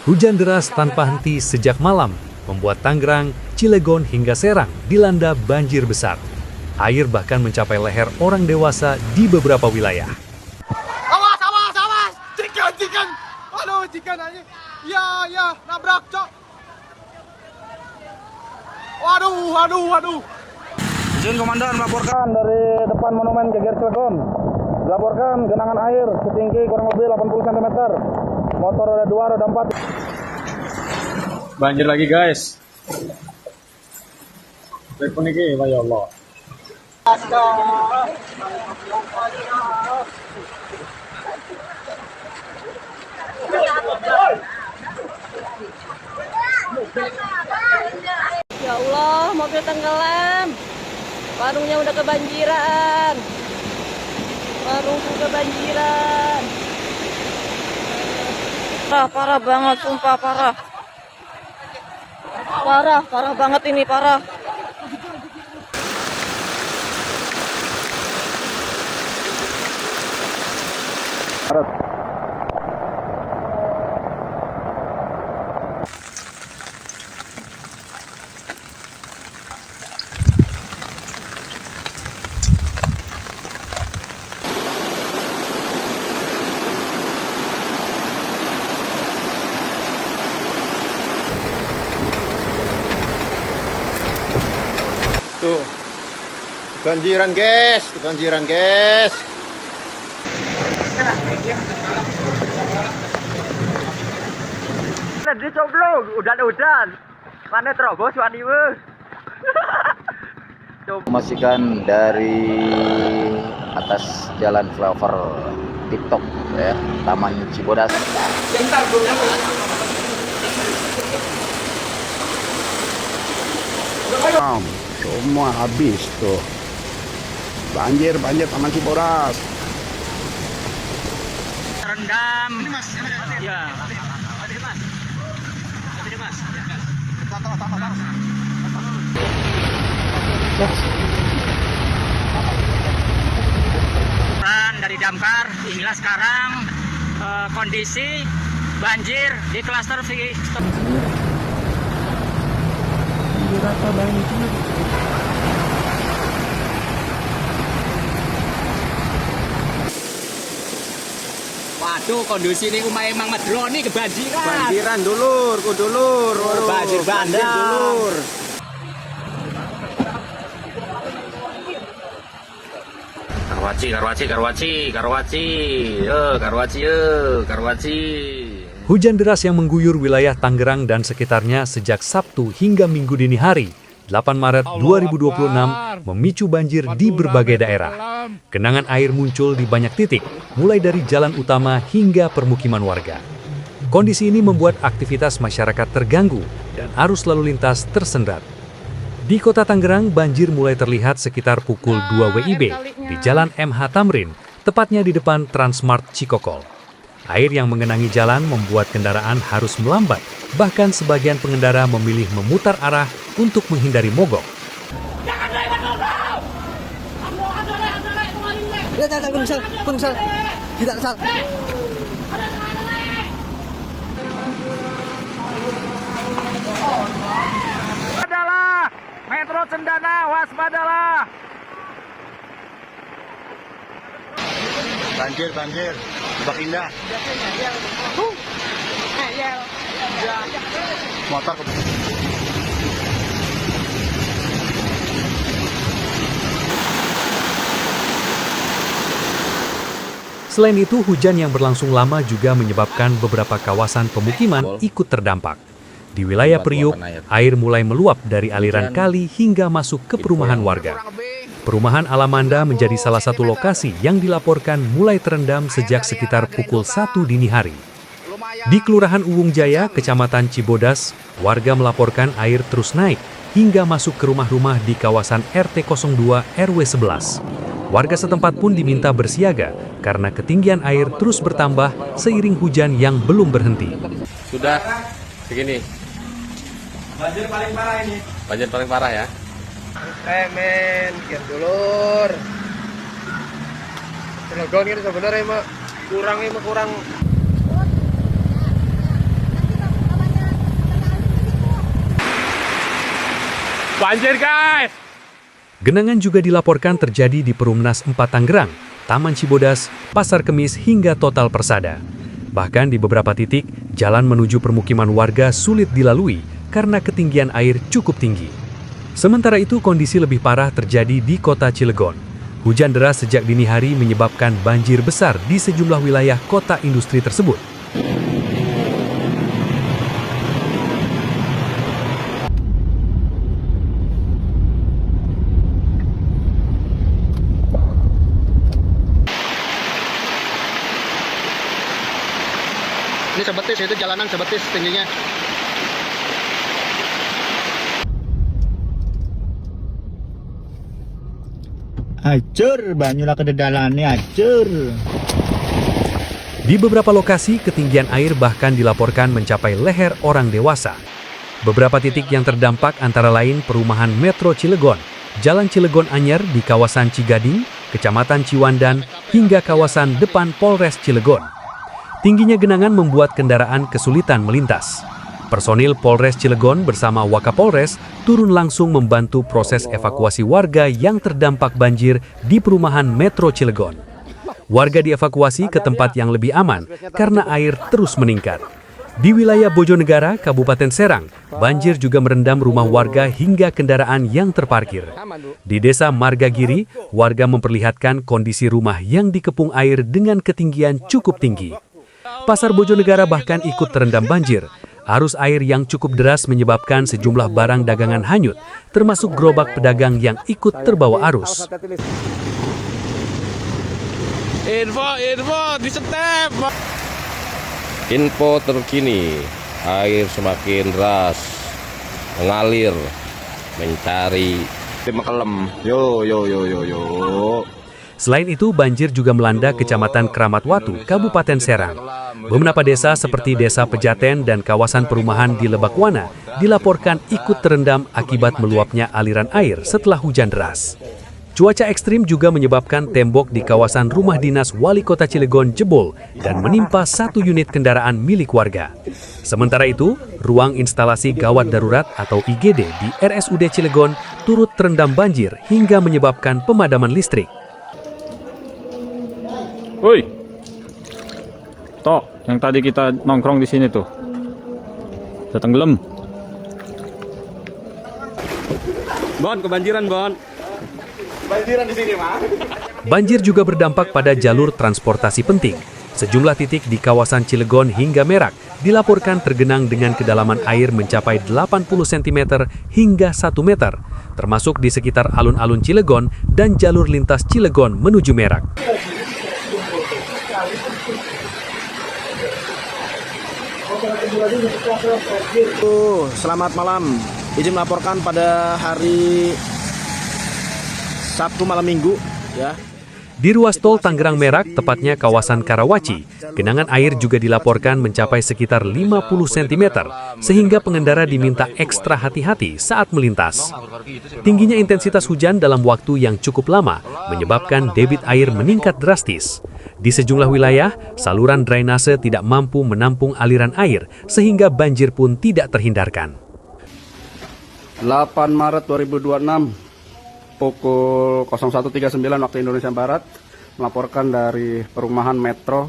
Hujan deras tanpa henti sejak malam membuat Tangerang, Cilegon hingga Serang dilanda banjir besar. Air bahkan mencapai leher orang dewasa di beberapa wilayah. Awas, awas, awas! Cikan! Aduh, cikan aja. Ya, nabrak, cok. Waduh. Izin komandan melaporkan dari depan monumen Geger Cilegon. Dilaporkan genangan air setinggi kurang lebih 80 cm. Motor roda 2, roda 4. Banjir lagi guys. Telepon ini, ya Allah. Ya Allah, mobil tenggelam. Warungnya udah kebanjiran. Parah banget, sumpah parah. Parah banget ini, parah. Tuh. Kebanjiran, guys. Di coblong, udan. Mana terobos wani we. Informasikan dari atas Jalan Flower TikTok ya, Taman Cibodas. Semua habis tuh. Banjir Taman Cibodas. Rendam. Ya. Dari damkar, inilah sekarang kondisi banjir di klaster V. Waduh, kondisi ini umay emang medro nih kebanjiran. Banjiran dulur. Banjir bandang. Karwaci. Hujan deras yang mengguyur wilayah Tangerang dan sekitarnya sejak Sabtu hingga Minggu dini hari, 8 Maret 2026, memicu banjir di berbagai daerah. Genangan air muncul di banyak titik, mulai dari jalan utama hingga permukiman warga. Kondisi ini membuat aktivitas masyarakat terganggu dan arus lalu lintas tersendat. Di kota Tangerang, banjir mulai terlihat sekitar pukul 2 WIB di Jalan MH Tamrin, tepatnya di depan Transmart Cikokol. Air yang mengenangi jalan membuat kendaraan harus melambat, bahkan sebagian pengendara memilih memutar arah untuk menghindari mogok. Waspadalah, Metro Cendana, waspadalah. Banjir. Lebak Indah. Motor Selain itu, hujan yang berlangsung lama juga menyebabkan beberapa kawasan pemukiman ikut terdampak. Di wilayah Priuk, air mulai meluap dari aliran kali hingga masuk ke perumahan warga. Perumahan Alamanda menjadi salah satu lokasi yang dilaporkan mulai terendam sejak sekitar pukul 1 dini hari. Di Kelurahan Uwung Jaya, Kecamatan Cibodas, warga melaporkan air terus naik hingga masuk ke rumah-rumah di kawasan RT 02 RW 11. Warga setempat pun diminta bersiaga karena ketinggian air terus bertambah seiring hujan yang belum berhenti. Sudah segini. Banjir paling parah ini. Banjir paling parah ya. Men, kian dulur. Cilegon ini sebenarnya kurang. Banjir guys. Genangan juga dilaporkan terjadi di Perumnas 4 Tangerang, Taman Cibodas, Pasar Kemis hingga Total Persada. Bahkan di beberapa titik, jalan menuju permukiman warga sulit dilalui karena ketinggian air cukup tinggi. Sementara itu kondisi lebih parah terjadi di kota Cilegon. Hujan deras sejak dini hari menyebabkan banjir besar di sejumlah wilayah kota industri tersebut. Ini sebetis, itu jalanan sebetis tingginya. Hancur, banyulah kededalannya hancur. Di beberapa lokasi, ketinggian air bahkan dilaporkan mencapai leher orang dewasa. Beberapa titik yang terdampak antara lain perumahan Metro Cilegon, Jalan Cilegon Anyar di kawasan Cigading, Kecamatan Ciwandan, hingga kawasan depan Polres Cilegon. Tingginya genangan membuat kendaraan kesulitan melintas. Personil Polres Cilegon bersama Wakapolres turun langsung membantu proses evakuasi warga yang terdampak banjir di perumahan Metro Cilegon. Warga dievakuasi ke tempat yang lebih aman karena air terus meningkat. Di wilayah Bojonegara, Kabupaten Serang, banjir juga merendam rumah warga hingga kendaraan yang terparkir. Di Desa Margagiri, warga memperlihatkan kondisi rumah yang dikepung air dengan ketinggian cukup tinggi. Pasar Bojonegara bahkan ikut terendam banjir. Arus air yang cukup deras menyebabkan sejumlah barang dagangan hanyut, termasuk gerobak pedagang yang ikut terbawa arus. Info di step. Info terkini, air semakin deras mengalir mencari Makelem. Yo. Selain itu, banjir juga melanda Kecamatan Kramatwatu, Kabupaten Serang. Beberapa desa seperti Desa Pejaten dan kawasan perumahan di Lebakwana dilaporkan ikut terendam akibat meluapnya aliran air setelah hujan deras. Cuaca ekstrim juga menyebabkan tembok di kawasan rumah dinas Wali Kota Cilegon jebol dan menimpa 1 unit kendaraan milik warga. Sementara itu, ruang instalasi gawat darurat atau IGD di RSUD Cilegon turut terendam banjir hingga menyebabkan pemadaman listrik. Woi, Tok, yang tadi kita nongkrong di sini tuh, udah tenggelam. Bon, kebanjiran, Bon. Banjiran di sini, Mas. Banjir juga berdampak pada jalur transportasi penting. Sejumlah titik di kawasan Cilegon hingga Merak dilaporkan tergenang dengan kedalaman air mencapai 80 cm hingga 1 meter, termasuk di sekitar alun-alun Cilegon dan jalur lintas Cilegon menuju Merak. Selamat malam. Izin melaporkan pada hari Sabtu malam Minggu, ya. Di ruas tol Tangerang Merak, tepatnya kawasan Karawaci, genangan air juga dilaporkan mencapai sekitar 50 cm, sehingga pengendara diminta ekstra hati-hati saat melintas. Tingginya intensitas hujan dalam waktu yang cukup lama menyebabkan debit air meningkat drastis. Di sejumlah wilayah, saluran drainase tidak mampu menampung aliran air, sehingga banjir pun tidak terhindarkan. 8 Maret 2026, pukul 01.39 waktu Indonesia Barat, melaporkan dari perumahan Metro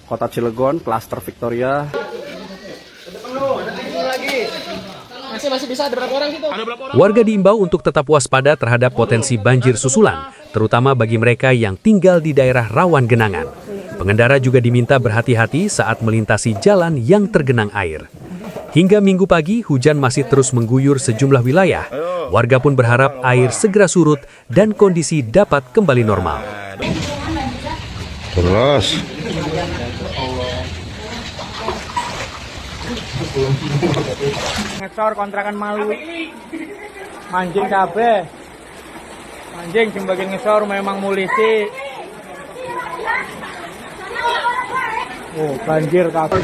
Kota Cilegon, klaster Victoria. Masih bisa, ada berapa orang situ? Warga diimbau untuk tetap waspada terhadap potensi banjir susulan, terutama bagi mereka yang tinggal di daerah rawan genangan. Pengendara juga diminta berhati-hati saat melintasi jalan yang tergenang air. Hingga Minggu pagi, hujan masih terus mengguyur sejumlah wilayah. Warga pun berharap air segera surut dan kondisi dapat kembali normal. Terus. Ngesor kontrakan malu. Anjing kabeh. Anjing sing bagian ngesor memang mulisi. Oh, banjir kabeh.